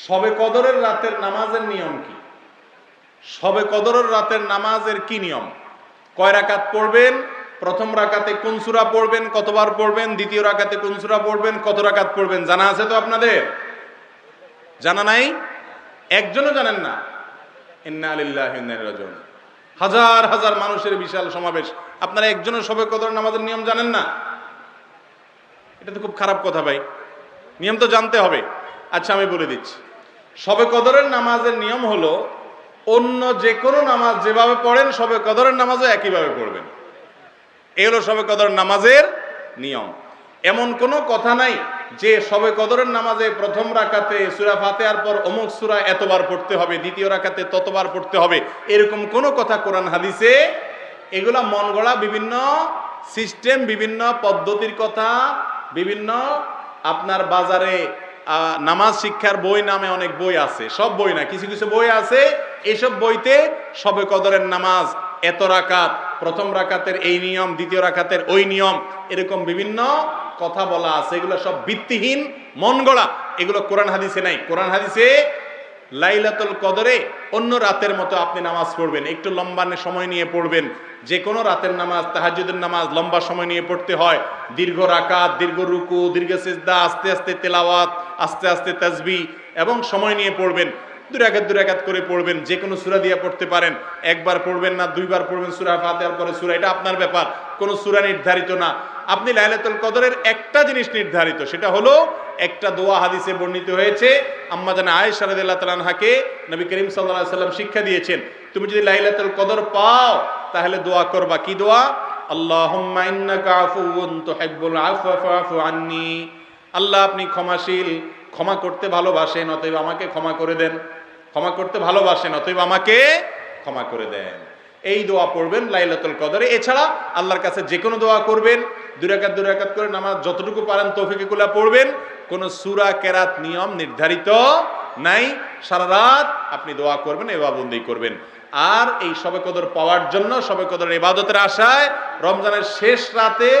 শবে কদরের রাতের নামাজের নিয়ম কি? শবে কদরের রাতের নামাজের কি নিয়ম? কয় রাকাত পড়বেন? প্রথম রাকাতে কোন সূরা পড়বেন, কতবার পড়বেন? দ্বিতীয় রাকাতে কোন সূরা পড়বেন, কত রাকাত পড়বেন? জানা আছে তো আপনাদের? জানা নাই? একজনও জানেন না? ইন্না লিল্লাহি ওয়া ইন্না ইলাইহি রাজিউন। হাজার হাজার মানুষের বিশাল সমাবেশ, আপনারা একজনও শবে কদরের নামাজের নিয়ম জানেন না? এটা তো খুব খারাপ কথা ভাই, নিয়ম তো জানতে হবে। আচ্ছা আমি বলে দিচ্ছি, শবে কদরের নামাজের নিয়ম হলো অন্য যে কোনো নামাজ যেভাবে পড়েন শবে কদরের নামাজও একইভাবে পড়বেন। এই হলো শবে কদরের নামাজের নিয়ম। এমন কোনো কথা নাই যে শবে কদরের নামাজে প্রথম রাকাতে সূরা ফাতিহার পর অমুক সূরা এতবার পড়তে হবে, দ্বিতীয় রাকাতে ততবার পড়তে হবে, এরকম কোনো কথা কোরআন হাদিসে, এগুলা মন গড়া বিভিন্ন সিস্টেম, বিভিন্ন পদ্ধতির কথা, বিভিন্ন আপনার বাজারে নামাজ শিক্ষার বই নামে অনেক বই আছে, সব বই না, কিছু কিছু বই আছে, এইসব বইতে শবে কদরের নামাজ এত রাকাত, প্রথম রাকাতের এই নিয়ম, দ্বিতীয় রাকাতের ওই নিয়ম, এরকম বিভিন্ন কথা বলা আছে। এগুলো সব ভিত্তিহীন, মন গড়া, এগুলো কোরআন হাদিসে নাই। কোরআন হাদিসে লাইলাতুল কদরে অন্য রাতের মতো আপনি নামাজ পড়বেন, একটু লম্বা সময় নিয়ে পড়বেন। যে কোনো রাতের নামাজ, তাহাজ্জুদের নামাজ লম্বা সময় নিয়ে পড়তে হয়, দীর্ঘ রাকাত, দীর্ঘ রুকু, দীর্ঘ সিজদা, আস্তে আস্তে তেলাওয়াত, আস্তে আস্তে তাসবিহ এবং সময় নিয়ে পড়বেন। দুই রাকাত করে পড়বেন, যে কোনো সূরা দিয়ে পড়তে পারেন, একবার পড়বেন না দুইবার পড়বেন সূরা ফাতিহার পরে সূরা, এটা আপনার ব্যাপার, কোনো সূরা নির্ধারিত না। আপনি লাইলাতুল কদরের একটা জিনিস নির্ধারিত, সেটা হলো একটা দোয়া হাদিসে বর্ণিত হয়েছে, আম্মা জানা আয়েশা রাদিয়াল্লাহু তাআলা আনহাকে নবী করিম সাল্লাল্লাহু আলাইহি ওয়াসাল্লাম শিক্ষা দিয়েছেন, তুমি যদি লাইলাতুল কদর পাও তাহলে দোয়া করবা। কি দোয়া? আল্লাহুম্মা ইন্নাকা আফুউন তুহিব্বুল আফওয়া ফাআফু আন্নী। আল্লাহ আপনি ক্ষমাশীল, ক্ষমা করতে ভালোবাসেন, অতএব আমাকে ক্ষমা করে দেন। ক্ষমা করতে ভালোবাসেন, অতএব আমাকে ক্ষমা করে দেন। এই দোয়া পড়বেন লাইলাতুল কদরে। এছাড়া আল্লাহর কাছে যে কোনো দোয়া করবেন, দুই রাকাত করে নামাজ যতটুকু পারেন তৌফিকুল্লাহ পড়বেন। কোনো সূরা কেরাত নিয়ম নির্ধারিত নাই, সারা রাত আপনি দোয়া করবেন, ইবাদত করবেন। আর এই শবে কদর পাওয়ার জন্য, শবে কদরের ইবাদতের আশায় রমজানের শেষ রাতে,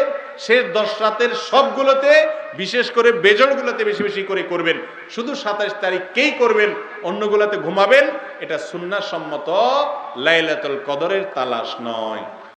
শেষ 10 রাতের সবগুলোতে, বিশেষ করে বেজরগুলোতে বেশি বেশি করে করবেন। শুধু 27 তারিখকেই করবেন, অন্যগুলোতে ঘুমাবেন। এটা সুন্নাহ সম্মত লাইলাতুল কদরের তালাশ নয়।